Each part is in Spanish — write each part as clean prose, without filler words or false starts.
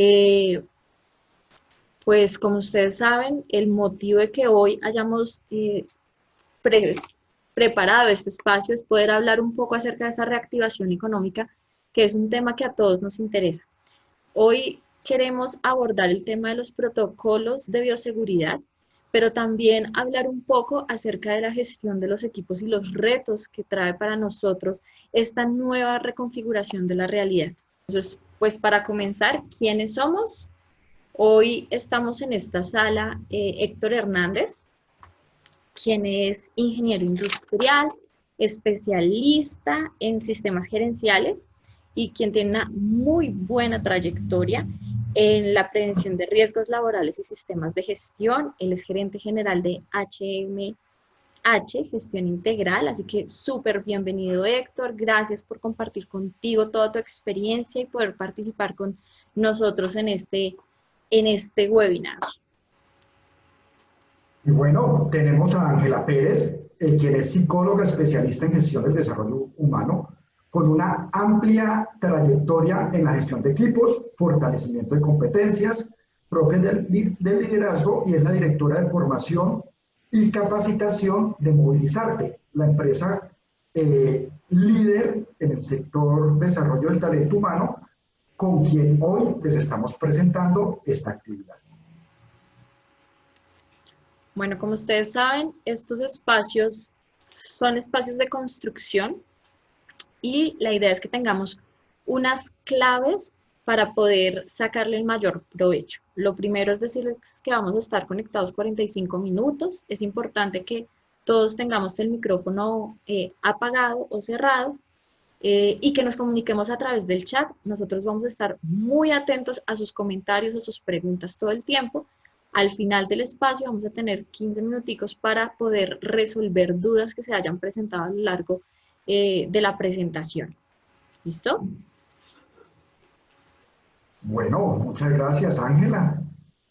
Eh, pues como ustedes saben, el motivo de que hoy hayamos pre- preparado este espacio es poder hablar un poco acerca de esa reactivación económica, que es un tema que a todos nos interesa. Hoy queremos abordar el tema de los protocolos de bioseguridad, pero también hablar un poco acerca de la gestión de los equipos y los retos que trae para nosotros esta nueva reconfiguración de la realidad. Entonces, pues para comenzar, ¿quiénes somos? Hoy estamos en esta sala Héctor Hernández, quien es ingeniero industrial, especialista en sistemas gerenciales y quien tiene una muy buena trayectoria en la prevención de riesgos laborales y sistemas de gestión. Él es gerente general de HMH, Gestión Integral, así que súper bienvenido Héctor, gracias por compartir contigo toda tu experiencia y poder participar con nosotros en este webinar. Y bueno, tenemos a Ángela Pérez, quien es psicóloga especialista en gestión del desarrollo humano, con una amplia trayectoria en la gestión de equipos, fortalecimiento de competencias, profe del liderazgo y es la directora de formación y capacitación de Movilizarte, la empresa líder en el sector desarrollo del talento humano, con quien hoy les estamos presentando esta actividad. Bueno, como ustedes saben, estos espacios son espacios de construcción y la idea es que tengamos unas claves para poder sacarle el mayor provecho. Lo primero es decirles que vamos a estar conectados 45 minutos. Es importante que todos tengamos el micrófono apagado o cerrado y que nos comuniquemos a través del chat. Nosotros vamos a estar muy atentos a sus comentarios, a sus preguntas todo el tiempo. Al final del espacio vamos a tener 15 minuticos para poder resolver dudas que se hayan presentado a lo largo de la presentación. ¿Listo? Bueno, muchas gracias, Ángela.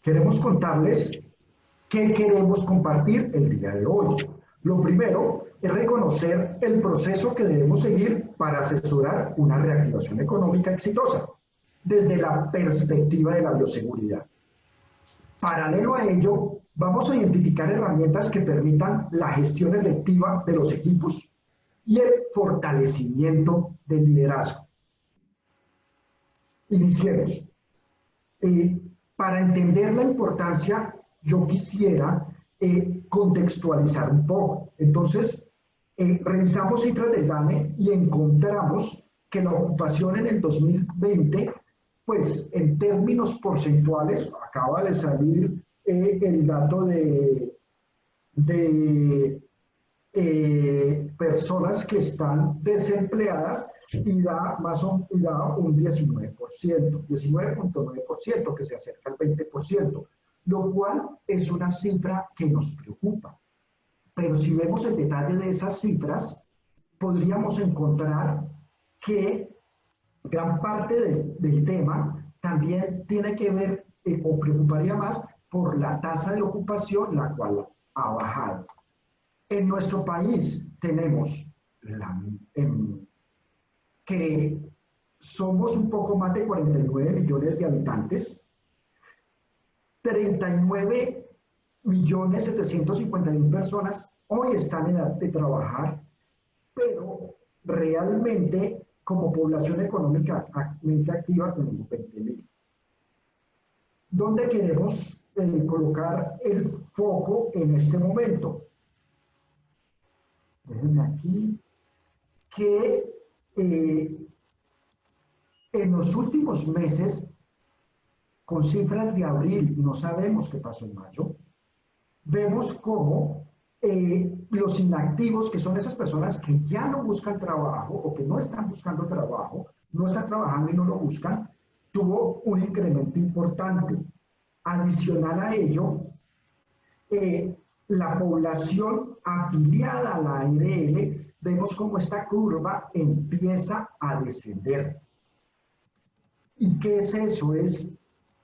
Queremos contarles qué queremos compartir el día de hoy. Lo primero es reconocer el proceso que debemos seguir para asesorar una reactivación económica exitosa desde la perspectiva de la bioseguridad. Paralelo a ello, vamos a identificar herramientas que permitan la gestión efectiva de los equipos y el fortalecimiento del liderazgo. Iniciemos. Eh, para entender la importancia, yo quisiera contextualizar un poco. Entonces, revisamos cifras del DANE y encontramos que la ocupación en el 2020, pues en términos porcentuales, acaba de salir el dato de personas que están desempleadas y da un 19%, 19,9% que se acerca al 20%, lo cual es una cifra que nos preocupa. Pero si vemos el detalle de esas cifras, podríamos encontrar que gran parte del tema también tiene que ver o preocuparía más por la tasa de ocupación, la cual ha bajado. En nuestro país tenemos que somos un poco más de 49 millones de habitantes, 39.750.000 personas hoy están en edad de trabajar, pero realmente como población económicamente activa tenemos 20.000. ¿Dónde queremos colocar el foco en este momento? Déjenme aquí que en los últimos meses, con cifras de abril, no sabemos qué pasó en mayo, vemos cómo los inactivos, que son esas personas que ya no buscan trabajo o que no están buscando trabajo, no están trabajando y no lo buscan, tuvo un incremento importante. Adicional a ello, la población afiliada a la ARL, vemos cómo esta curva empieza a descender. ¿Y qué es eso? Es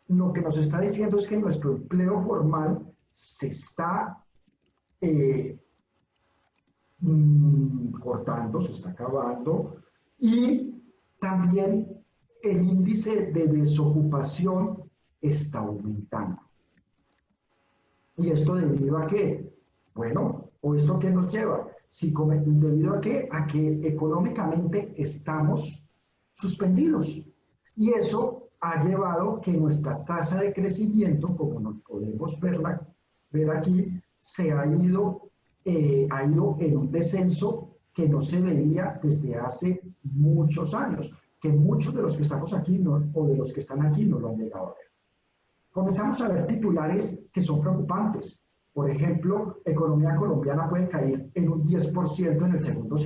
lo que nos está diciendo es que nuestro empleo formal se está cortando, se está acabando y también el índice de desocupación está aumentando. ¿Y esto debido a qué? Bueno, ¿o esto qué nos lleva? ¿Debido a qué? A que económicamente estamos suspendidos. Y eso ha llevado que nuestra tasa de crecimiento, como nos podemos ver aquí, ha ido en un descenso que no se veía desde hace muchos años, que muchos de los que estamos aquí o de los que están aquí no lo han llegado a ver. Comenzamos a ver titulares que son preocupantes. Por ejemplo, economía colombiana puede caer en un 10% en el segundo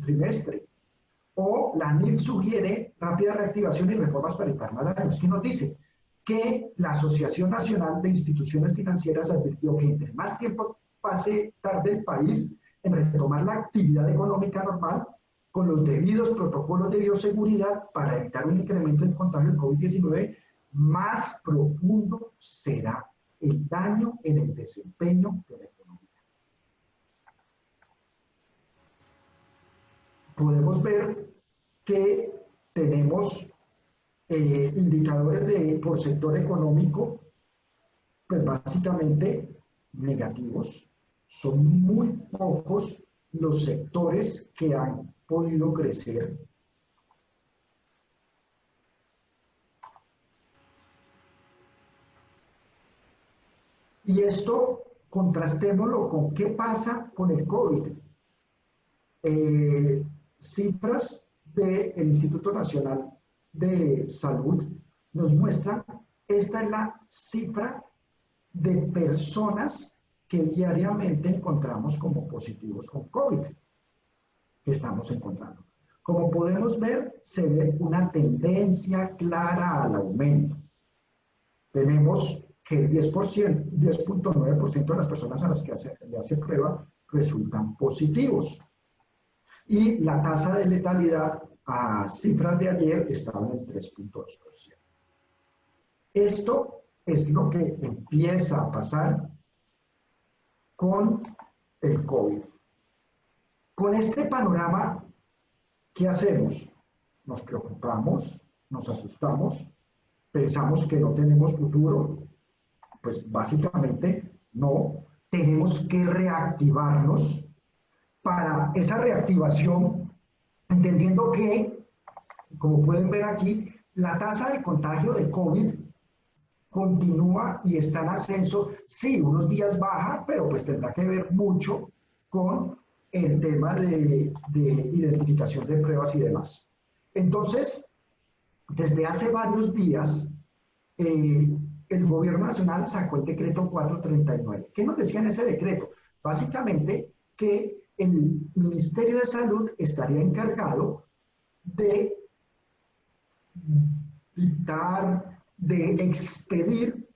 trimestre. O la NIF sugiere rápida reactivación y reformas para evitar más daños. ¿Qué nos dice? Que la Asociación Nacional de Instituciones Financieras advirtió que entre más tiempo tarde el país en retomar la actividad económica normal, con los debidos protocolos de bioseguridad para evitar un incremento del contagio del COVID-19, más profundo será el daño en el desempeño de la economía. Podemos ver que tenemos indicadores por sector económico, pues básicamente negativos. Son muy pocos los sectores que han podido crecer. Y esto contrastémoslo con qué pasa con el COVID. Cifras del Instituto Nacional de Salud nos muestran, esta es la cifra de personas que diariamente encontramos como positivos con COVID, que estamos encontrando. Como podemos ver, se ve una tendencia clara al aumento. Tenemos que el 10.9% de las personas a las que le hace prueba resultan positivos. Y la tasa de letalidad a cifras de ayer estaba en el 3.2%. Esto es lo que empieza a pasar con el COVID. Con este panorama, ¿qué hacemos? Nos preocupamos, nos asustamos, pensamos que no tenemos futuro. Pues básicamente no, tenemos que reactivarnos. Para esa reactivación, entendiendo que, como pueden ver aquí, la tasa de contagio de COVID continúa y está en ascenso. Sí, unos días baja, pero pues tendrá que ver mucho con el tema de identificación de pruebas y demás. Entonces, desde hace varios días, el gobierno nacional sacó el decreto 439. ¿Qué nos decía en ese decreto? Básicamente que el Ministerio de Salud estaría encargado de dictar, de expedir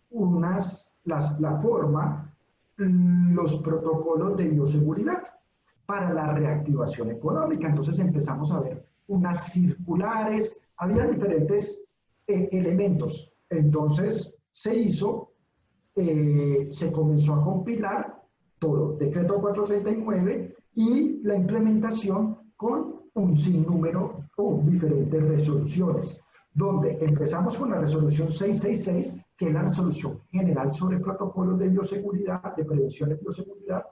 la forma, los protocolos de bioseguridad para la reactivación económica. Entonces empezamos a ver unas circulares, había diferentes elementos. Entonces se comenzó a compilar todo, decreto 439 y la implementación con un sinnúmero o diferentes resoluciones, donde empezamos con la resolución 666, que es la resolución general sobre protocolos de bioseguridad, de prevención de bioseguridad,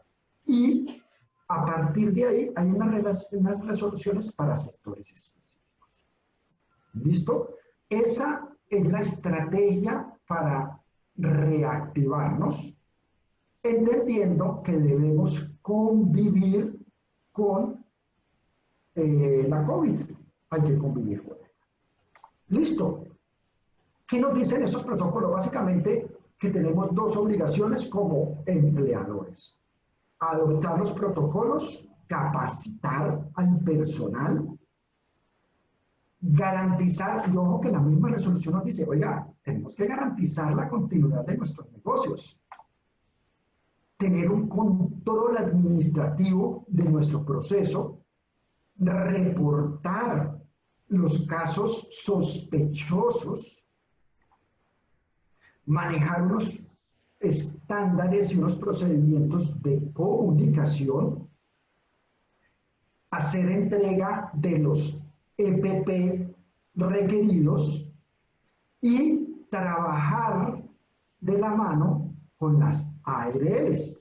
y a partir de ahí hay unas resoluciones para sectores específicos. ¿Listo? Esa es la estrategia para reactivarnos, entendiendo que debemos convivir con la COVID. Hay que convivir con ella. Listo. ¿Qué nos dicen estos protocolos? Básicamente que tenemos dos obligaciones como empleadores. Adoptar los protocolos, capacitar al personal, garantizar, y ojo que la misma resolución nos dice, oiga, tenemos que garantizar la continuidad de nuestros negocios, tener un control administrativo de nuestro proceso, reportar los casos sospechosos, manejar unos estándares y unos procedimientos de comunicación, hacer entrega de los EPP, requeridos y trabajar de la mano con las ARLs.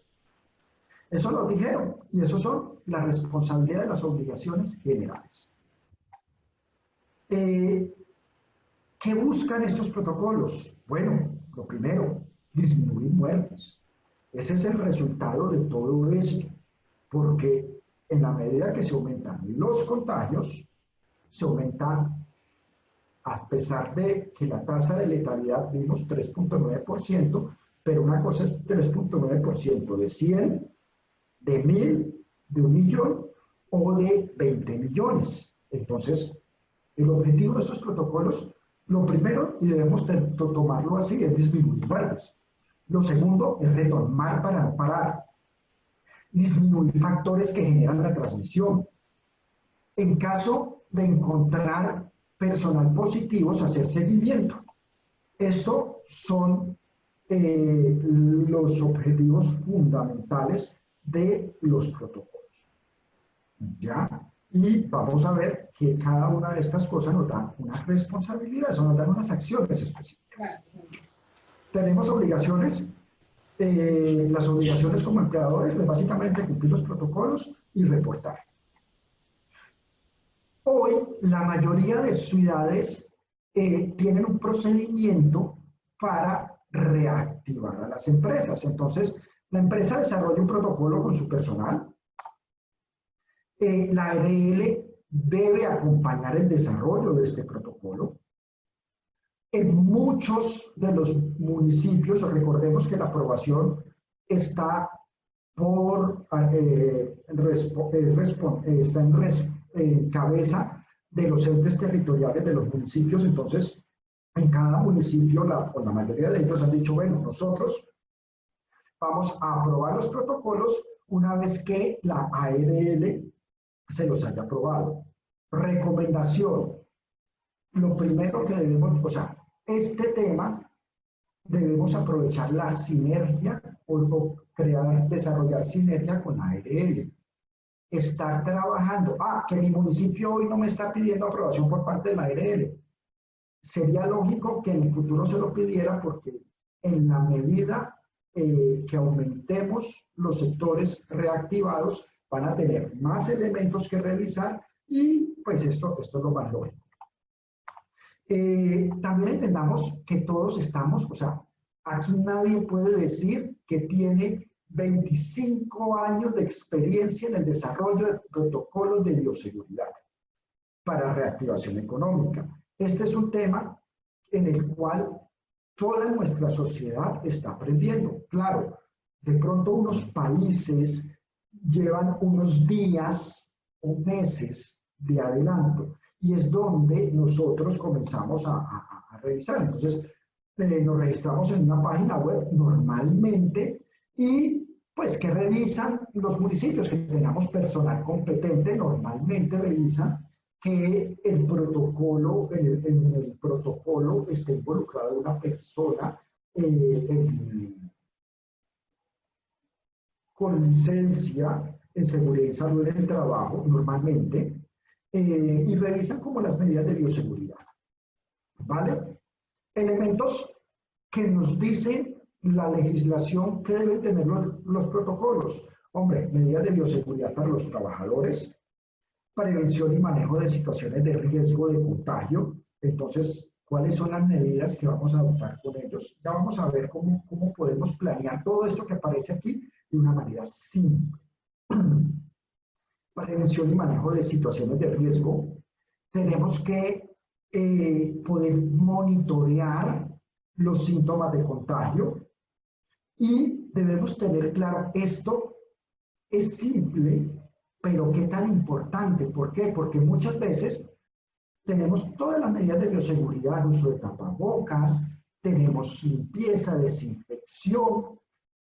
Eso lo dijeron, y eso son la responsabilidad de las obligaciones generales. ¿Qué buscan estos protocolos? Bueno, lo primero, disminuir muertes. Ese es el resultado de todo esto, porque en la medida que se aumentan los contagios, se aumentan, a pesar de que la tasa de letalidad vimos 3.9%, pero una cosa es 3.9% de 100, de 1000, de 1.000.000 o de 20 millones. Entonces, el objetivo de estos protocolos, lo primero, y debemos tomarlo así, es disminuir muertes. Lo segundo es retomar para no parar. Disminuir factores que generan la transmisión. En caso de encontrar personal positivo, hacer seguimiento. Estos son los objetivos fundamentales de los protocolos. ¿Ya? Y vamos a ver que cada una de estas cosas nos da unas responsabilidades, o nos dan unas acciones específicas. Tenemos obligaciones. Las obligaciones como empleadores es básicamente cumplir los protocolos y reportar. Hoy la mayoría de ciudades tienen un procedimiento para reactivar a las empresas. Entonces, la empresa desarrolla un protocolo con su personal. La ARL debe acompañar el desarrollo de este protocolo. En muchos de los municipios, recordemos que la aprobación está en cabeza de los entes territoriales de los municipios. Entonces, en cada municipio, o la mayoría de ellos han dicho, bueno, nosotros vamos a aprobar los protocolos una vez que la ARL se los haya aprobado. Recomendación. Lo primero que debemos, o sea, este tema debemos aprovechar la sinergia o desarrollar sinergia con la ARL. Estar trabajando, que mi municipio hoy no me está pidiendo aprobación por parte de la ARL. Sería lógico que en el futuro se lo pidiera, porque en la medida que aumentemos los sectores reactivados, van a tener más elementos que revisar y pues esto es lo más lógico. También entendamos que todos estamos, o sea, aquí nadie puede decir que tiene 25 años de experiencia en el desarrollo de protocolos de bioseguridad para reactivación económica. Este es un tema en el cual toda nuestra sociedad está aprendiendo. Claro, de pronto unos países llevan unos días o meses de adelanto, y es donde nosotros comenzamos a revisar. Entonces, nos registramos en una página web normalmente y pues que revisan los municipios que tengamos personal competente, normalmente revisan que el protocolo, en el protocolo esté involucrada una persona con licencia en seguridad y salud en el trabajo, normalmente, y revisan como las medidas de bioseguridad. ¿Vale? Elementos que nos dicen la legislación que deben tener los protocolos. Hombre, medidas de bioseguridad para los trabajadores, prevención y manejo de situaciones de riesgo de contagio. Entonces, ¿cuáles son las medidas que vamos a adoptar con ellos? Ya vamos a ver cómo podemos planear todo esto que aparece aquí de una manera simple. Prevención y manejo de situaciones de riesgo. Tenemos que poder monitorear los síntomas de contagio y debemos tener claro, esto es simple, pero qué tan importante. ¿Por qué? Porque muchas veces tenemos todas las medidas de bioseguridad, uso de tapabocas, tenemos limpieza, desinfección,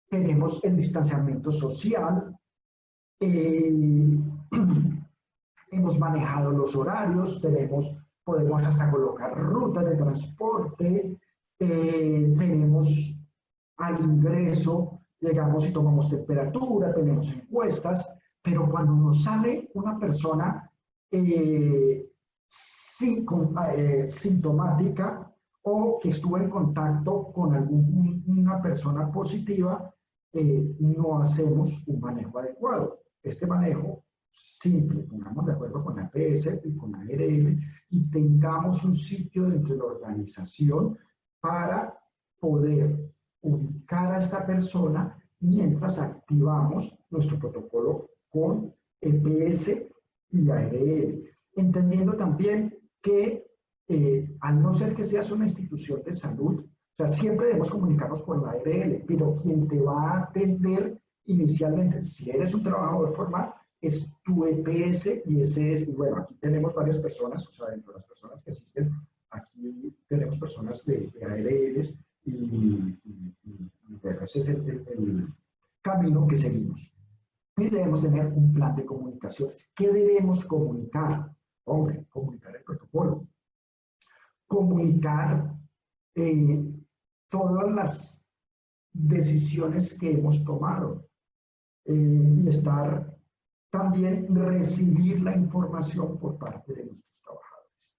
tenemos el distanciamiento social, hemos manejado los horarios, podemos hasta colocar rutas de transporte, tenemos al ingreso, llegamos y tomamos temperatura, tenemos encuestas, pero cuando nos sale una persona sintomática o que estuvo en contacto con una persona positiva, no hacemos un manejo adecuado. Este manejo simple, pongamos de acuerdo con la APS y con la ARL y tengamos un sitio dentro de la organización para poder ubicar a esta persona mientras activamos nuestro protocolo con EPS y ARL. Entendiendo también que al no ser que seas una institución de salud, o sea, siempre debemos comunicarnos con la ARL, pero quien te va a atender inicialmente, si eres un trabajador formal, es tu EPS y ese es, y bueno, aquí tenemos varias personas, o sea, dentro de las personas que asisten, aquí tenemos personas de ARLs y bueno, ese es el camino que seguimos. Y debemos tener un plan de comunicaciones. ¿Qué debemos comunicar? Hombre, comunicar el protocolo. Comunicar todas las decisiones que hemos tomado y estar también recibir la información por parte de nuestros trabajadores.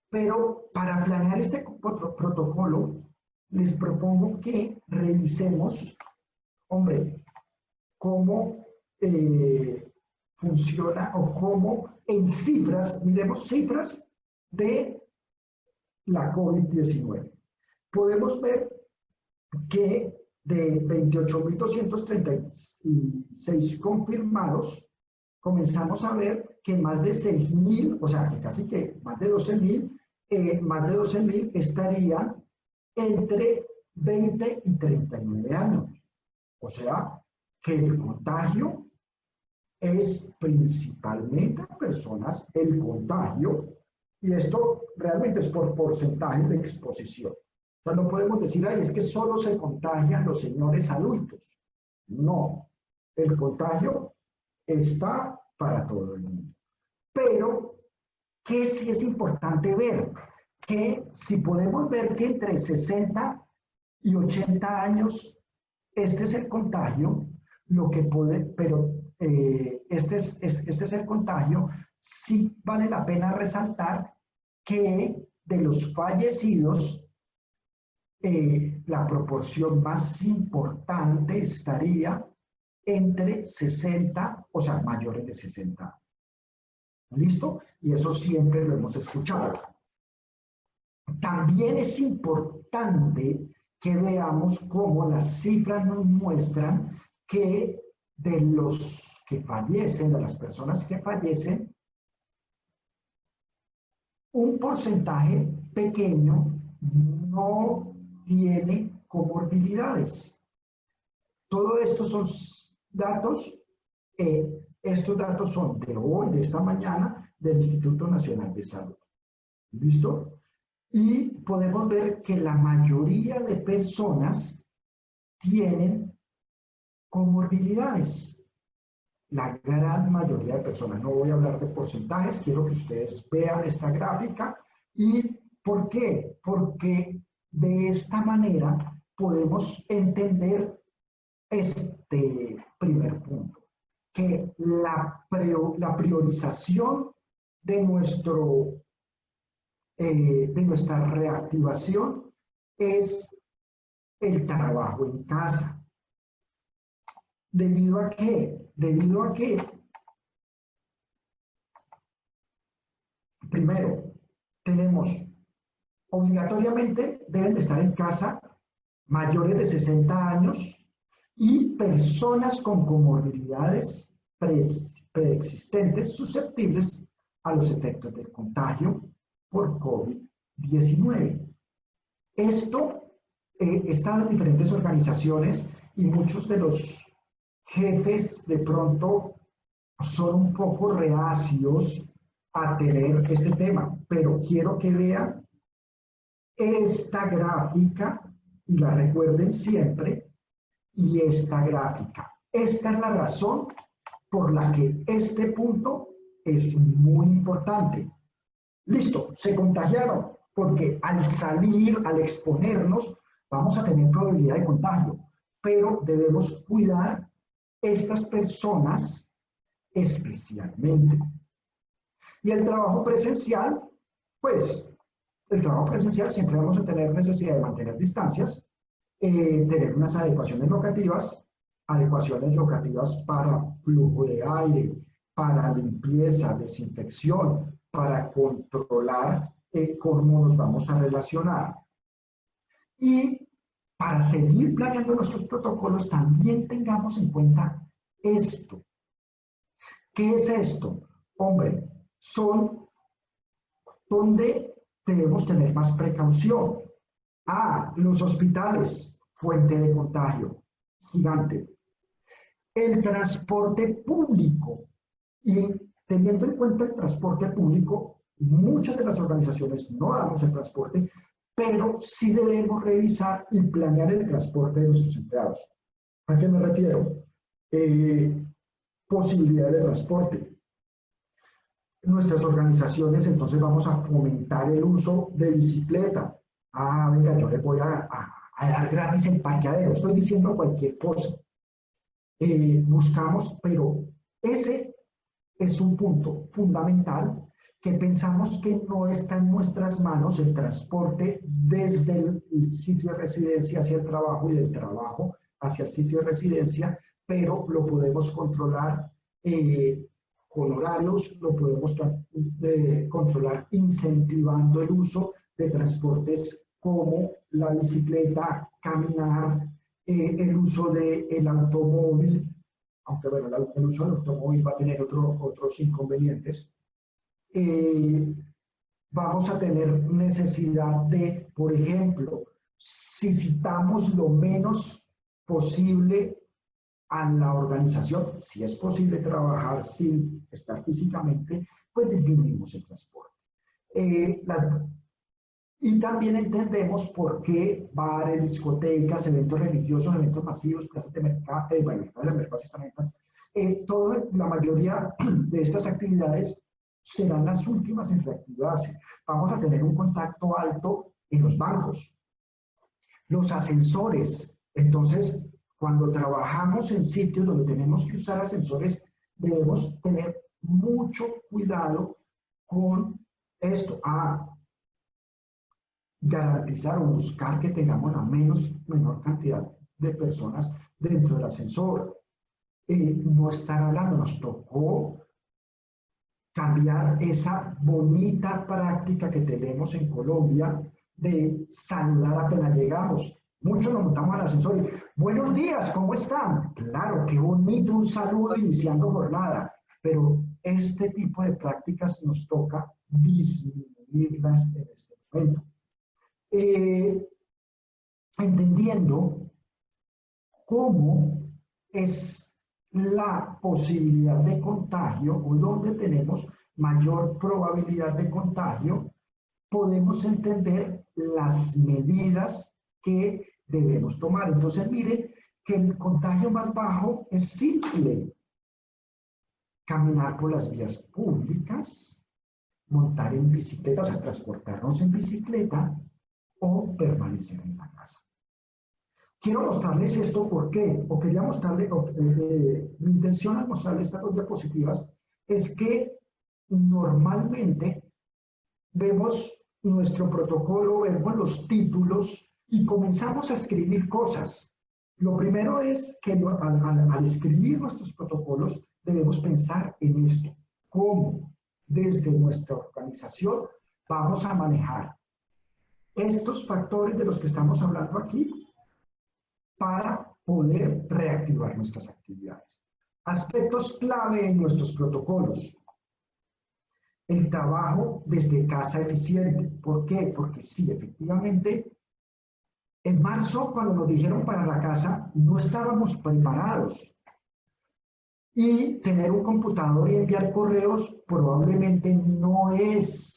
Pero para planear este protocolo, les propongo que revisemos, hombre, cómo funciona o cómo en cifras, miremos cifras de la COVID-19. Podemos ver que de 28.236 confirmados, comenzamos a ver que más de 6.000, o sea, que casi que más de 12.000 estarían entre 20 y 39 años. O sea, que el contagio es principalmente a personas, el contagio, y esto realmente es por porcentaje de exposición. O sea, no podemos decir, ay, es que solo se contagian los señores adultos. No, el contagio está para todo el mundo. Pero, ¿qué sí es importante ver? Que si podemos ver que entre 60 y 80 años, este es el contagio, lo que puede, pero este es el contagio, sí vale la pena resaltar que de los fallecidos, la proporción más importante estaría entre 60, o sea, mayores de 60. ¿Listo? Y eso siempre lo hemos escuchado. También es importante que veamos cómo las cifras nos muestran que de los que fallecen, de las personas que fallecen, un porcentaje pequeño no tiene comorbilidades. Todo esto son datos, estos datos son de hoy, de esta mañana, del Instituto Nacional de Salud. ¿Listo? Y podemos ver que la mayoría de personas tienen comorbilidades. La gran mayoría de personas. No voy a hablar de porcentajes, quiero que ustedes vean esta gráfica. ¿Y por qué? Porque de esta manera podemos entender este primer punto, que la priorización de nuestra reactivación es el trabajo en casa. ¿Debido a qué? Debido a que, primero, tenemos obligatoriamente deben de estar en casa mayores de 60 años y personas con comorbilidades preexistentes susceptibles a los efectos del contagio por COVID-19. Esto está en diferentes organizaciones y muchos de los jefes de pronto son un poco reacios a tener este tema, pero quiero que vean esta gráfica y la recuerden siempre, y esta gráfica. Esta es la razón por la que este punto es muy importante. Listo, se contagiaron, porque al salir, al exponernos, vamos a tener probabilidad de contagio, pero debemos cuidar estas personas especialmente. Y el trabajo presencial Pues el trabajo presencial siempre vamos a tener necesidad de mantener distancias, tener unas adecuaciones locativas para flujo de aire, para limpieza, desinfección, para controlar cómo nos vamos a relacionar. Y para seguir planeando nuestros protocolos, también tengamos en cuenta esto. ¿Qué es esto? Hombre, son donde debemos tener más precaución. Los hospitales, fuente de contagio, gigante. El transporte público, y teniendo en cuenta el transporte público, muchas de las organizaciones no damos el transporte, pero sí debemos revisar y planear el transporte de nuestros empleados. ¿A qué me refiero? Posibilidades de transporte. Nuestras organizaciones entonces vamos a fomentar el uso de bicicleta. Venga, yo le voy a dar gratis el parqueadero, estoy diciendo cualquier cosa. Buscamos, pero ese es un punto fundamental que pensamos que no está en nuestras manos el transporte desde el sitio de residencia hacia el trabajo y del trabajo hacia el sitio de residencia, pero lo podemos controlar con horarios, lo podemos controlar incentivando el uso de transportes como la bicicleta, caminar, el uso del automóvil, aunque bueno, el uso del automóvil va a tener otros inconvenientes. Vamos a tener necesidad de, por ejemplo, si citamos lo menos posible a la organización, si es posible trabajar sin estar físicamente, pues disminuimos el transporte. Y también entendemos por qué bares, discotecas, eventos religiosos, eventos masivos, plazas de mercado, la mayoría de estas actividades serán las últimas en reactivarse. Vamos a tener un contacto alto en los bancos, los ascensores. Entonces, cuando trabajamos en sitios donde tenemos que usar ascensores, debemos tener mucho cuidado con esto. Garantizar o buscar que tengamos la menor cantidad de personas dentro del ascensor. No estar hablando, nos tocó cambiar esa bonita práctica que tenemos en Colombia de saludar apenas llegamos. Muchos nos montamos al ascensor y, buenos días, ¿cómo están? Claro, qué bonito un saludo iniciando jornada, pero este tipo de prácticas nos toca disminuirlas en este momento. Entendiendo cómo es la posibilidad de contagio o dónde tenemos mayor probabilidad de contagio, podemos entender las medidas que debemos tomar. Entonces, mire que el contagio más bajo es simple. Caminar por las vías públicas, montar en bicicleta, o sea, transportarnos en bicicleta, o permanecer en la casa. Quiero mostrarles esto, ¿por qué? O quería mostrarles, mi intención al mostrarles estas dos diapositivas es que normalmente vemos nuestro protocolo, vemos los títulos y comenzamos a escribir cosas. Lo primero es que al escribir nuestros protocolos debemos pensar en esto, cómo desde nuestra organización vamos a manejar estos factores de los que estamos hablando aquí para poder reactivar nuestras actividades. Aspectos clave en nuestros protocolos. El trabajo desde casa eficiente. ¿Por qué? Porque sí, efectivamente, en marzo, cuando nos dijeron para la casa, no estábamos preparados. Y tener un computador y enviar correos probablemente no es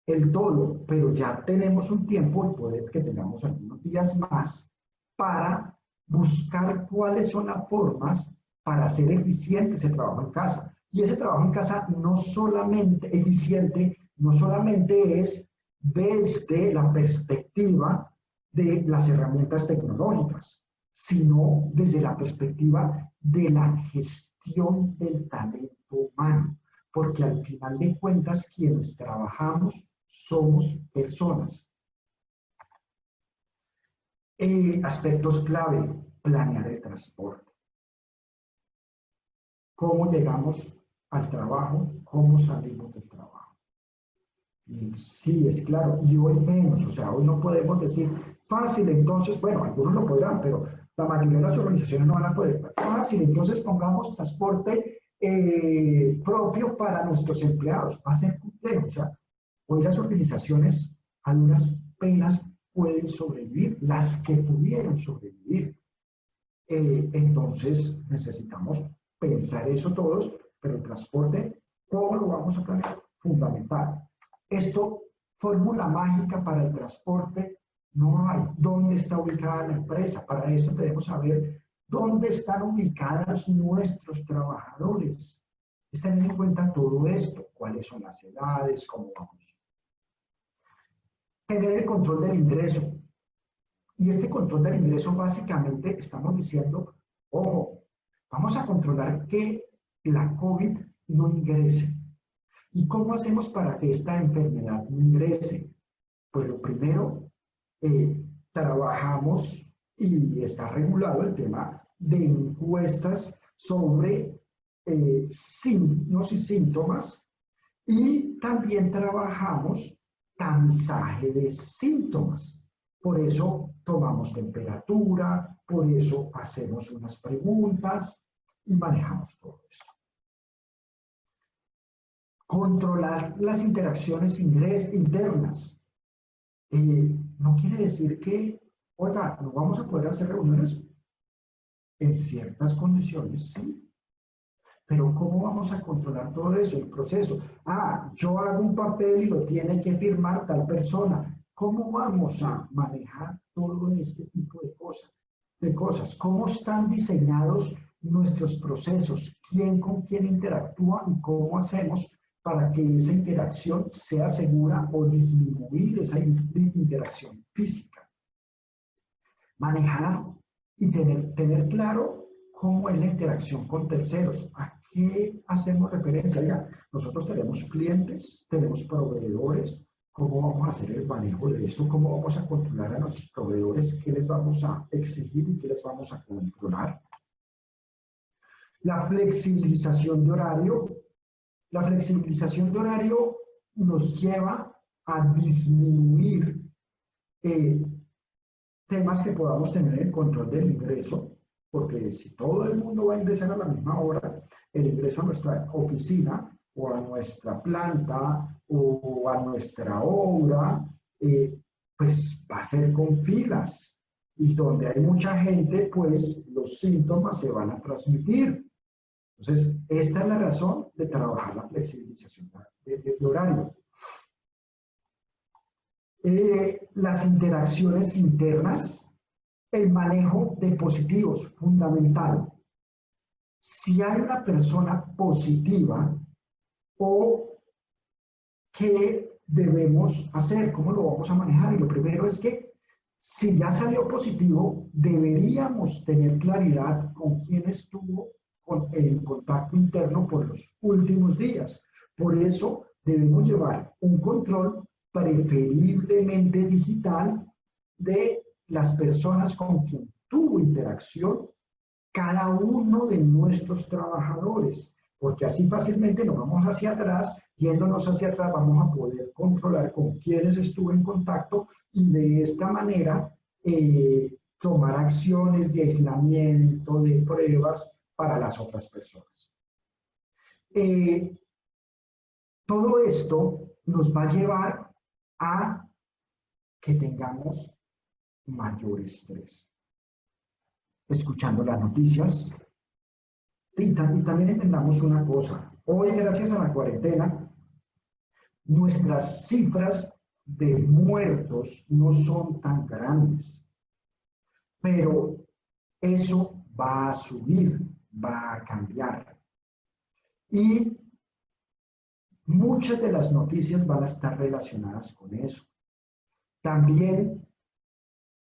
el todo, pero ya tenemos un tiempo y puede que tengamos algunos días más para buscar cuáles son las formas para hacer eficiente ese trabajo en casa. Y ese trabajo en casa no solamente eficiente, no solamente es desde la perspectiva de las herramientas tecnológicas, sino desde la perspectiva de la gestión del talento humano. Porque al final de cuentas, quienes trabajamos somos personas. Aspectos clave, planear el transporte. ¿Cómo llegamos al trabajo? ¿Cómo salimos del trabajo? Y sí, es claro, y hoy menos, o sea, hoy no podemos decir fácil, entonces, bueno, algunos lo podrán, pero la mayoría de las organizaciones no van a poder. Fácil, entonces pongamos transporte propio para nuestros empleados. Va a ser complejo, o sea, hoy las organizaciones a duras penas pueden sobrevivir, las que pudieron sobrevivir. Entonces necesitamos pensar eso todos, pero el transporte, ¿cómo lo vamos a planear? Fundamental. Esto, fórmula mágica para el transporte, no hay. ¿Dónde está ubicada la empresa? Para eso debemos saber dónde están ubicados nuestros trabajadores. Es tener en cuenta todo esto, cuáles son las edades, cómo vamos. Tener el control del ingreso. Y este control del ingreso básicamente estamos diciendo, ojo, vamos a controlar que la COVID no ingrese. ¿Y cómo hacemos para que esta enfermedad no ingrese? Pues lo primero, trabajamos y está regulado el tema de encuestas sobre signos y síntomas y también trabajamos tamizaje de síntomas. Por eso tomamos temperatura, por eso hacemos unas preguntas y manejamos todo esto. Controlar las interacciones internas. No quiere decir que, oiga, no vamos a poder hacer reuniones en ciertas condiciones, sí. Pero ¿cómo vamos a controlar todo eso, el proceso? Ah, yo hago un papel y lo tiene que firmar tal persona. ¿Cómo vamos a manejar todo este tipo de cosas? ¿Cómo están diseñados nuestros procesos? ¿Quién con quién interactúa y cómo hacemos para que esa interacción sea segura o disminuir esa interacción física? Manejar y tener claro cómo es la interacción con terceros. ¿A qué hacemos referencia? Ya, nosotros tenemos clientes, tenemos proveedores. ¿Cómo vamos a hacer el manejo de esto? ¿Cómo vamos a controlar a nuestros proveedores? ¿Qué les vamos a exigir y qué les vamos a controlar? La flexibilización de horario. La flexibilización de horario nos lleva a disminuir temas que podamos tener en control del ingreso, porque si todo el mundo va a ingresar a la misma hora, el ingreso a nuestra oficina o a nuestra planta o a nuestra obra, pues va a ser con filas. Y donde hay mucha gente, pues los síntomas se van a transmitir. Entonces, esta es la razón de trabajar la flexibilización de horario. Las interacciones internas, el manejo de positivos, fundamental. Si hay una persona positiva, o qué debemos hacer, cómo lo vamos a manejar. Y lo primero es que si ya salió positivo, deberíamos tener claridad con quién estuvo en contacto interno por los últimos días. Por eso debemos llevar un control preferiblemente digital de las personas con quien tuvo interacción cada uno de nuestros trabajadores, porque así fácilmente nos vamos hacia atrás, yéndonos hacia atrás vamos a poder controlar con quiénes estuvo en contacto y de esta manera tomar acciones de aislamiento, de pruebas para las otras personas. Todo esto nos va a llevar a que tengamos mayor estrés. Escuchando las noticias, y también entendamos una cosa. Hoy, gracias a la cuarentena, nuestras cifras de muertos no son tan grandes, pero eso va a subir, va a cambiar. Y muchas de las noticias van a estar relacionadas con eso. También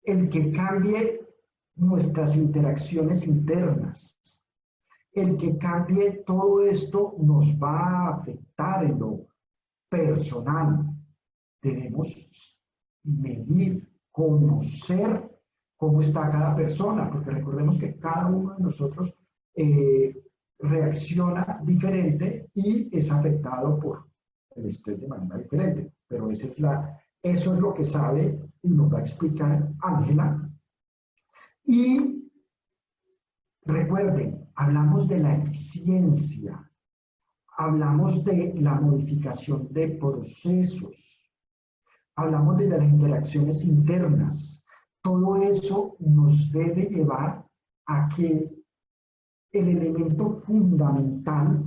el que cambie nuestras interacciones internas, el que cambie todo esto nos va a afectar en lo personal. debemos medir, conocer cómo está cada persona, porque recordemos que cada uno de nosotros reacciona diferente y es afectado por el estrés de manera diferente. Pero eso es lo que sabe y nos va a explicar Ángela. Y recuerden, hablamos de la eficiencia, hablamos de la modificación de procesos, hablamos de las interacciones internas. Todo eso nos debe llevar a que el elemento fundamental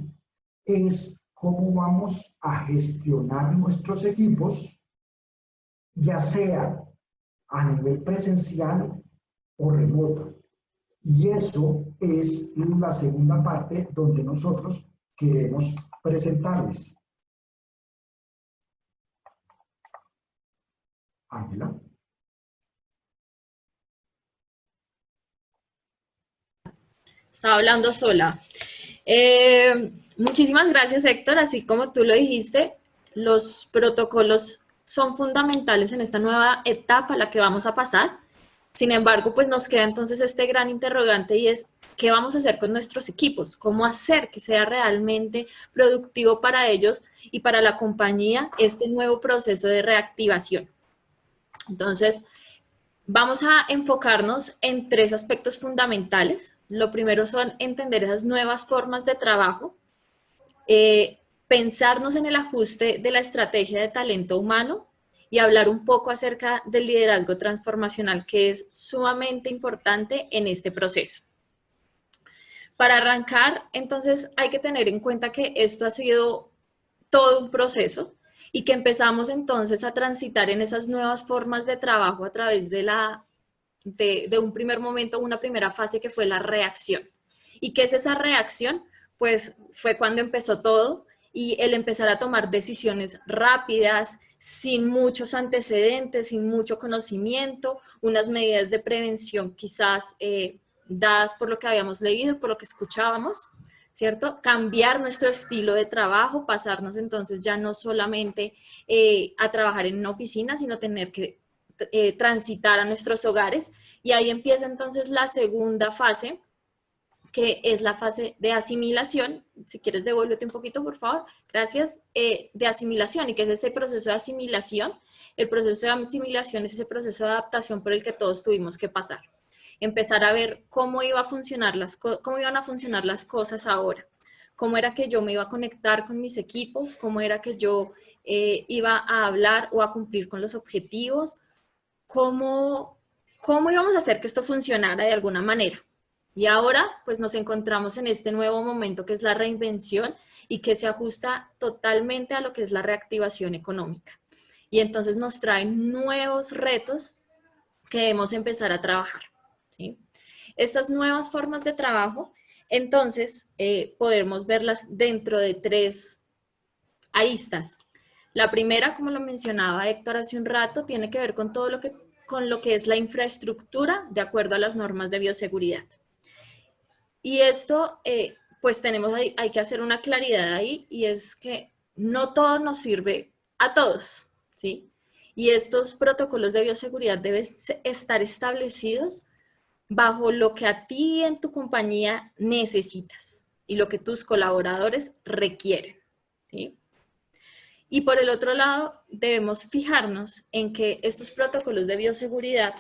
es cómo vamos a gestionar nuestros equipos, ya sea a nivel presencial o remoto. Y eso es la segunda parte donde nosotros queremos presentarles. Ángela. Estaba hablando sola. Muchísimas gracias, Héctor. Así como tú lo dijiste, los protocolos son fundamentales en esta nueva etapa a la que vamos a pasar. Sin embargo, pues nos queda entonces este gran interrogante y es, ¿qué vamos a hacer con nuestros equipos? ¿Cómo hacer que sea realmente productivo para ellos y para la compañía este nuevo proceso de reactivación? Entonces, vamos a enfocarnos en 3 aspectos fundamentales. Lo primero son entender esas nuevas formas de trabajo, pensarnos en el ajuste de la estrategia de talento humano y hablar un poco acerca del liderazgo transformacional, que es sumamente importante en este proceso. Para arrancar, entonces, hay que tener en cuenta que esto ha sido todo un proceso y que empezamos entonces a transitar en esas nuevas formas de trabajo a través de un primer momento, una primera fase que fue la reacción. ¿Y qué es esa reacción? Pues fue cuando empezó todo y el empezar a tomar decisiones rápidas, sin muchos antecedentes, sin mucho conocimiento, unas medidas de prevención quizás dadas por lo que habíamos leído, por lo que escuchábamos, ¿cierto? Cambiar nuestro estilo de trabajo, pasarnos entonces ya no solamente a trabajar en una oficina, sino tener que transitar a nuestros hogares. Y ahí empieza entonces la segunda fase, que es la fase de asimilación. Si quieres, devuélvete un poquito, por favor. Gracias. De asimilación, y que es ese proceso de asimilación. El proceso de asimilación es ese proceso de adaptación por el que todos tuvimos que pasar. Empezar a ver cómo iban a funcionar las cosas ahora. Cómo era que yo me iba a conectar con mis equipos, cómo era que yo iba a hablar o a cumplir con los objetivos, cómo íbamos a hacer que esto funcionara de alguna manera. Y ahora, pues nos encontramos en este nuevo momento que es la reinvención y que se ajusta totalmente a lo que es la reactivación económica. Y entonces nos traen nuevos retos que debemos empezar a trabajar, ¿sí? Estas nuevas formas de trabajo, entonces, podemos verlas dentro de 3 aristas. La primera, como lo mencionaba Héctor hace un rato, tiene que ver con todo lo que es la infraestructura de acuerdo a las normas de bioseguridad. Y esto, pues hay que hacer una claridad ahí, y es que no todo nos sirve a todos, ¿sí? Y estos protocolos de bioseguridad deben estar establecidos bajo lo que a ti en tu compañía necesitas y lo que tus colaboradores requieren, ¿sí? Y por el otro lado, debemos fijarnos en que estos protocolos de bioseguridad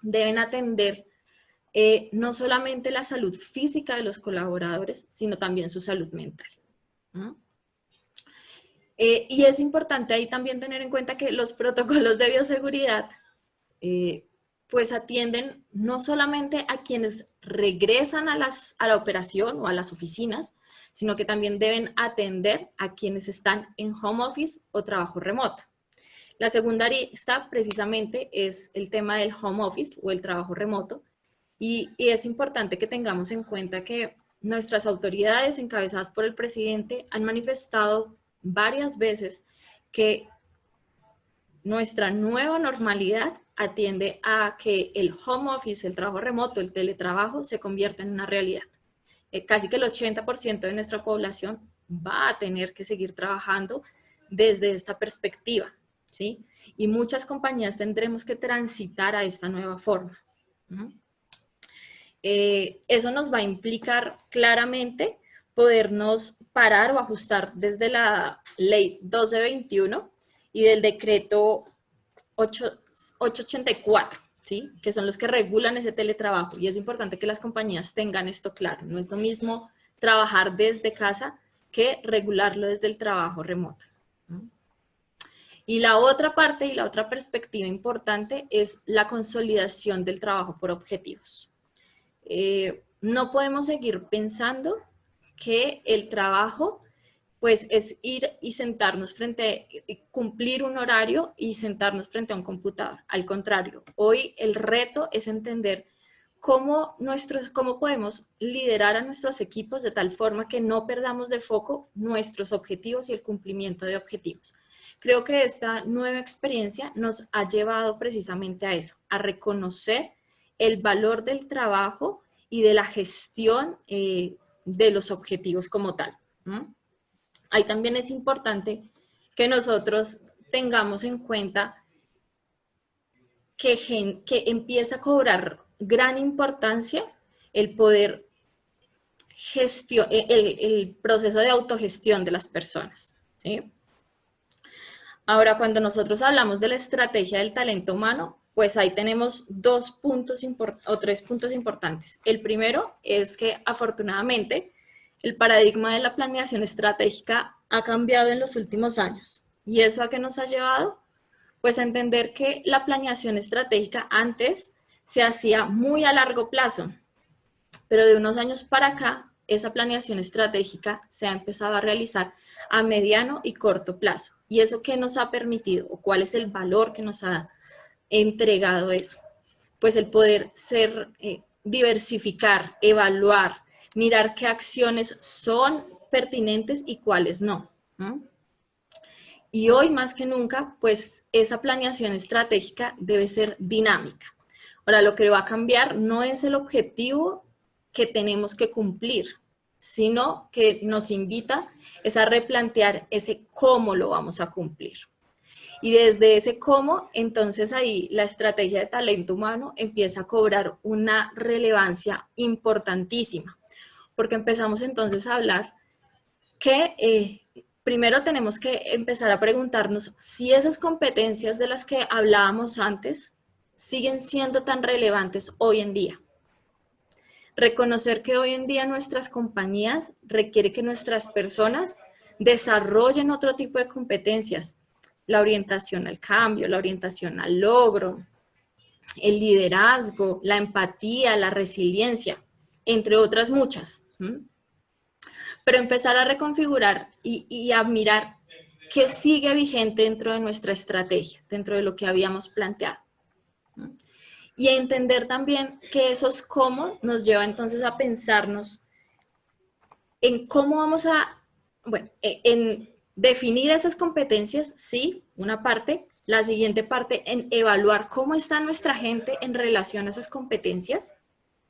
deben atender no solamente la salud física de los colaboradores, sino también su salud mental. Y es importante ahí también tener en cuenta que los protocolos de bioseguridad pues atienden no solamente a quienes regresan a la operación o a las oficinas, sino que también deben atender a quienes están en home office o trabajo remoto. La segunda arista precisamente es el tema del home office o el trabajo remoto, y es importante que tengamos en cuenta que nuestras autoridades encabezadas por el presidente han manifestado varias veces que nuestra nueva normalidad atiende a que el home office, el trabajo remoto, el teletrabajo se convierta en una realidad. Casi que el 80% de nuestra población va a tener que seguir trabajando desde esta perspectiva. ¿sí? Y muchas compañías tendremos que transitar a esta nueva forma. Eso nos va a implicar claramente podernos parar o ajustar desde la ley 1221 y del decreto 884, ¿sí? Que son los que regulan ese teletrabajo. Y es importante que las compañías tengan esto claro. No es lo mismo trabajar desde casa que regularlo desde el trabajo remoto. Y la otra parte y la otra perspectiva importante es la consolidación del trabajo por objetivos. No podemos seguir pensando que el trabajo pues es ir y sentarnos cumplir un horario y sentarnos frente a un computador. Al contrario, hoy el reto es entender cómo podemos liderar a nuestros equipos de tal forma que no perdamos de foco nuestros objetivos y el cumplimiento de objetivos. Creo que esta nueva experiencia nos ha llevado precisamente a eso, a reconocer el valor del trabajo y de la gestión de los objetivos como tal. Ahí también es importante que nosotros tengamos en cuenta que empieza a cobrar gran importancia el poder el proceso de autogestión de las personas, ¿sí? Ahora, cuando nosotros hablamos de la estrategia del talento humano, pues ahí tenemos tres puntos importantes. El primero es que afortunadamente el paradigma de la planeación estratégica ha cambiado en los últimos años. ¿Y eso a qué nos ha llevado? Pues a entender que la planeación estratégica antes se hacía muy a largo plazo, pero de unos años para acá, esa planeación estratégica se ha empezado a realizar a mediano y corto plazo. ¿Y eso qué nos ha permitido? ¿O cuál es el valor que nos ha entregado eso? Pues el poder diversificar, evaluar, mirar qué acciones son pertinentes y cuáles no. Y hoy más que nunca, pues esa planeación estratégica debe ser dinámica. Ahora, lo que va a cambiar no es el objetivo que tenemos que cumplir, sino que nos invita a replantear ese cómo lo vamos a cumplir. Y desde ese cómo, entonces ahí la estrategia de talento humano empieza a cobrar una relevancia importantísima, porque empezamos entonces a hablar que primero tenemos que empezar a preguntarnos si esas competencias de las que hablábamos antes siguen siendo tan relevantes hoy en día. Reconocer que hoy en día nuestras compañías requiere que nuestras personas desarrollen otro tipo de competencias, la orientación al cambio, la orientación al logro, el liderazgo, la empatía, la resiliencia, entre otras muchas. Pero empezar a reconfigurar y a mirar qué sigue vigente dentro de nuestra estrategia, dentro de lo que habíamos planteado. Y entender también que esos cómo nos lleva entonces a pensarnos en cómo vamos a, bueno, en definir esas competencias, sí, una parte. La siguiente parte, en evaluar cómo está nuestra gente en relación a esas competencias,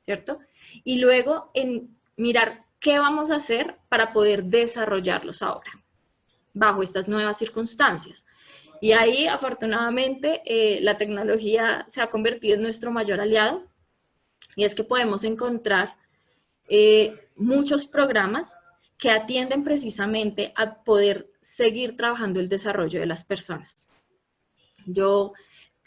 ¿cierto? Y luego en mirar qué vamos a hacer para poder desarrollarlos ahora, bajo estas nuevas circunstancias. Y ahí, afortunadamente, la tecnología se ha convertido en nuestro mayor aliado, y es que podemos encontrar muchos programas que atienden precisamente a poder seguir trabajando el desarrollo de las personas. Yo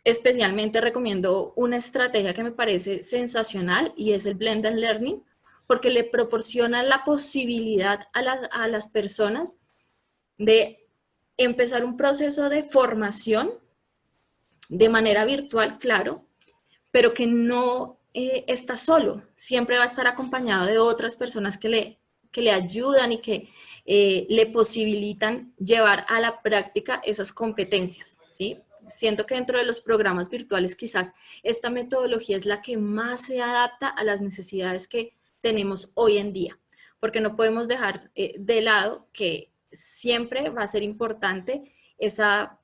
especialmente recomiendo una estrategia que me parece sensacional y es el Blended Learning, porque le proporciona la posibilidad a las personas de empezar un proceso de formación de manera virtual, claro, pero que no está solo, siempre va a estar acompañado de otras personas que le ayudan y que le posibilitan llevar a la práctica esas competencias, ¿sí? Siento que dentro de los programas virtuales quizás esta metodología es la que más se adapta a las necesidades que tenemos hoy en día, porque no podemos dejar de lado que siempre va a ser importante esa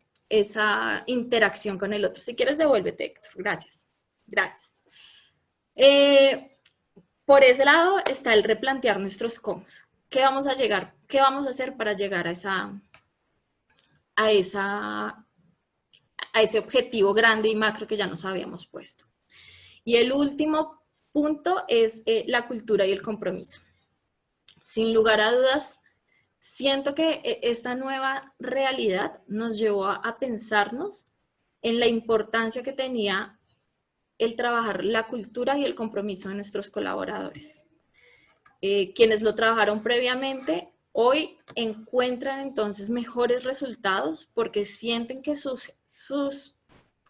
interacción con el otro. Si quieres, devuélvete, Héctor. Gracias. Gracias. Por ese lado está el replantear nuestros cómo. ¿Qué vamos a hacer para llegar a esa a ese objetivo grande y macro que ya nos habíamos puesto. Y el último punto es la cultura y el compromiso. Sin lugar a dudas, siento que esta nueva realidad nos llevó a pensarnos en la importancia que tenía el trabajar la cultura y el compromiso de nuestros colaboradores. Quienes lo trabajaron previamente, hoy encuentran entonces mejores resultados porque sienten que sus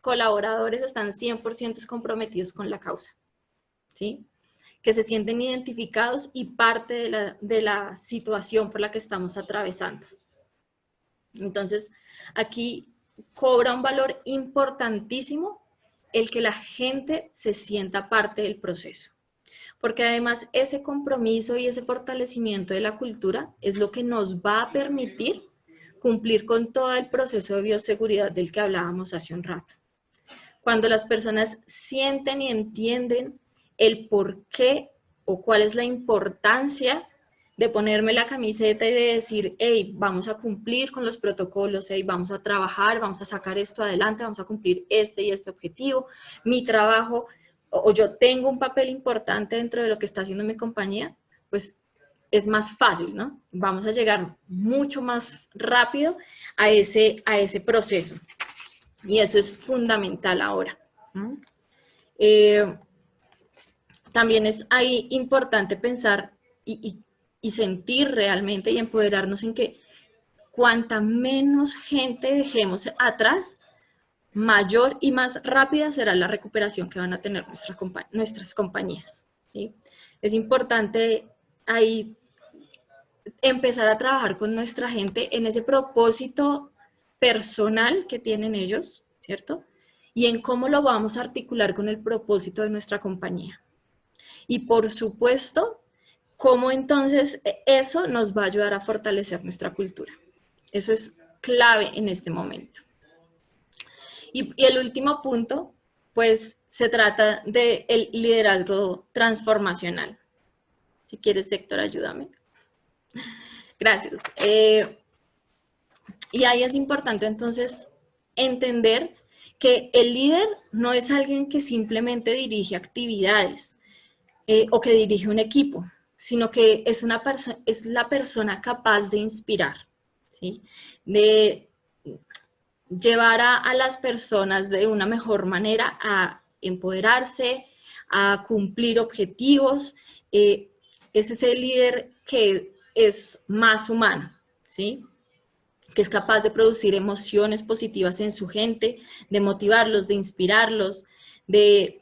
colaboradores están 100% comprometidos con la causa, ¿sí? Que se sienten identificados y parte de la situación por la que estamos atravesando. Entonces, aquí cobra un valor importantísimo el que la gente se sienta parte del proceso. Porque además ese compromiso y ese fortalecimiento de la cultura es lo que nos va a permitir cumplir con todo el proceso de bioseguridad del que hablábamos hace un rato. Cuando las personas sienten y entienden el por qué o cuál es la importancia de ponerme la camiseta y de decir, hey, vamos a cumplir con los protocolos, hey, vamos a trabajar, vamos a sacar esto adelante, vamos a cumplir este y este objetivo, mi trabajo, o yo tengo un papel importante dentro de lo que está haciendo mi compañía, pues es más fácil, ¿no? Vamos a llegar mucho más rápido a ese proceso. Y eso es fundamental ahora. También es ahí importante pensar y sentir realmente y empoderarnos en que cuanta menos gente dejemos atrás, mayor y más rápida será la recuperación que van a tener nuestras compañías, ¿sí? Es importante ahí empezar a trabajar con nuestra gente en ese propósito personal que tienen ellos, ¿cierto? Y en cómo lo vamos a articular con el propósito de nuestra compañía. Y por supuesto, cómo entonces eso nos va a ayudar a fortalecer nuestra cultura. Eso es clave en este momento. Y el último punto, pues se trata del liderazgo transformacional. Si quieres, Héctor, ayúdame. Gracias. Y ahí es importante entonces entender que el líder no es alguien que simplemente dirige actividades o que dirige un equipo, sino que es la persona capaz de inspirar, ¿sí? De llevar a las personas de una mejor manera a empoderarse, a cumplir objetivos. Es ese líder que es más humano, ¿sí? Que es capaz de producir emociones positivas en su gente, de motivarlos, de inspirarlos,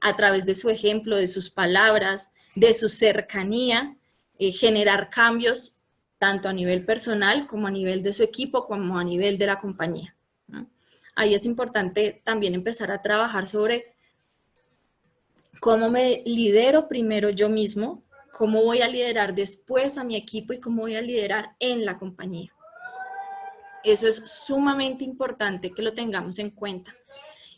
a través de su ejemplo, de sus palabras, de su cercanía, generar cambios tanto a nivel personal como a nivel de su equipo, como a nivel de la compañía, ¿no? Ahí es importante también empezar a trabajar sobre cómo me lidero primero yo mismo, cómo voy a liderar después a mi equipo y cómo voy a liderar en la compañía. Eso es sumamente importante que lo tengamos en cuenta.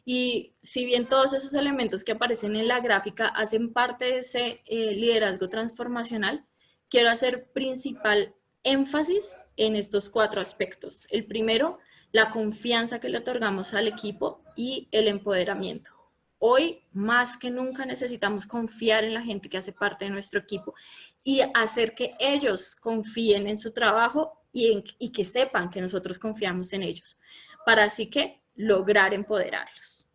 Y si bien todos esos elementos que aparecen en la gráfica hacen parte de ese liderazgo transformacional, quiero hacer principal énfasis en estos 4 aspectos. El primero, la confianza que le otorgamos al equipo y el empoderamiento. Hoy, más que nunca, necesitamos confiar en la gente que hace parte de nuestro equipo y hacer que ellos confíen en su trabajo y que sepan que nosotros confiamos en ellos, para así que lograr empoderarlos.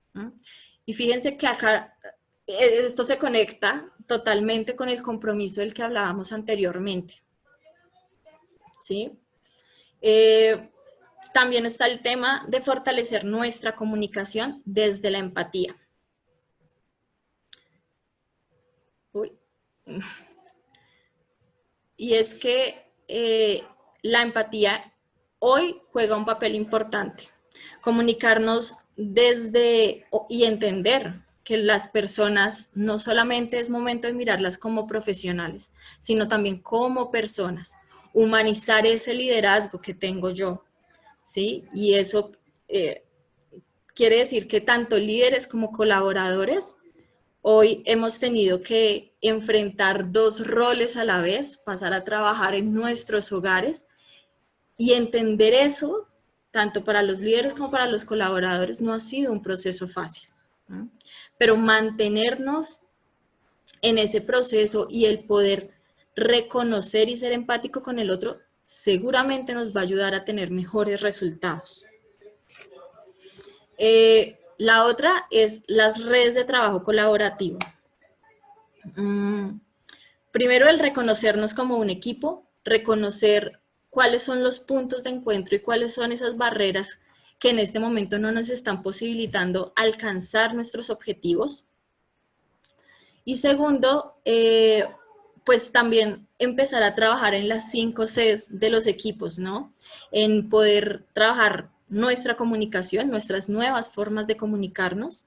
Y fíjense que acá esto se conecta totalmente con el compromiso del que hablábamos anteriormente, ¿sí? También está el tema de fortalecer nuestra comunicación desde la empatía. Uy. Y es que la empatía hoy juega un papel importante. Comunicarnos desde y entender que las personas no solamente es momento de mirarlas como profesionales, sino también como personas. Humanizar ese liderazgo que tengo yo, ¿sí? Y eso quiere decir que tanto líderes como colaboradores hoy hemos tenido que enfrentar 2 roles a la vez, pasar a trabajar en nuestros hogares y entender eso tanto para los líderes como para los colaboradores, no ha sido un proceso fácil, ¿no? Pero mantenernos en ese proceso y el poder reconocer y ser empático con el otro, seguramente nos va a ayudar a tener mejores resultados. La otra es las redes de trabajo colaborativo. Primero, el reconocernos como un equipo, reconocer cuáles son los puntos de encuentro y cuáles son esas barreras que en este momento no nos están posibilitando alcanzar nuestros objetivos. Y segundo, pues también empezar a trabajar en las 5 Cs de los equipos, ¿no? En poder trabajar nuestra comunicación, nuestras nuevas formas de comunicarnos.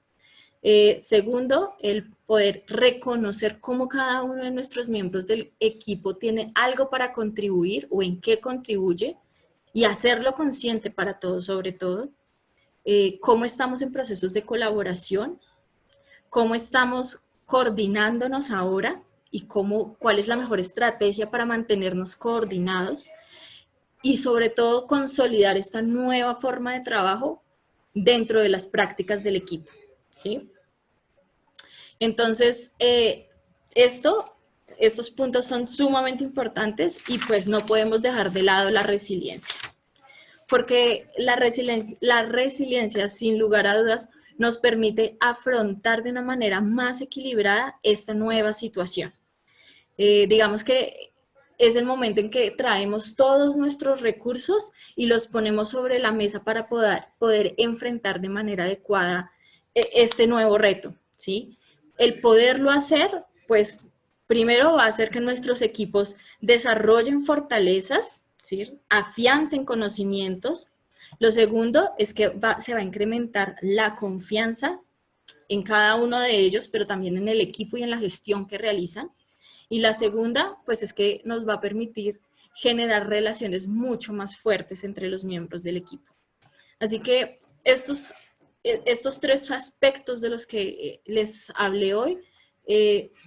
Segundo, el poder reconocer cómo cada uno de nuestros miembros del equipo tiene algo para contribuir o en qué contribuye y hacerlo consciente para todos sobre todo. Cómo estamos en procesos de colaboración, cómo estamos coordinándonos ahora y cuál es la mejor estrategia para mantenernos coordinados y sobre todo consolidar esta nueva forma de trabajo dentro de las prácticas del equipo, ¿sí? Entonces, estos puntos son sumamente importantes y pues no podemos dejar de lado la resiliencia. Porque la resiliencia, sin lugar a dudas, nos permite afrontar de una manera más equilibrada esta nueva situación. Digamos que es el momento en que traemos todos nuestros recursos y los ponemos sobre la mesa para poder enfrentar de manera adecuada este nuevo reto, ¿sí? El poderlo hacer, pues primero va a hacer que nuestros equipos desarrollen fortalezas, ¿sí? Afiancen conocimientos. Lo segundo es que se va a incrementar la confianza en cada uno de ellos, pero también en el equipo y en la gestión que realizan. Y la segunda, pues es que nos va a permitir generar relaciones mucho más fuertes entre los miembros del equipo. Así que estos 3 aspectos de los que les hablé hoy,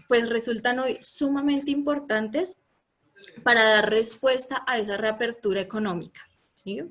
pues resultan hoy sumamente importantes para dar respuesta a esa reapertura económica, ¿sí?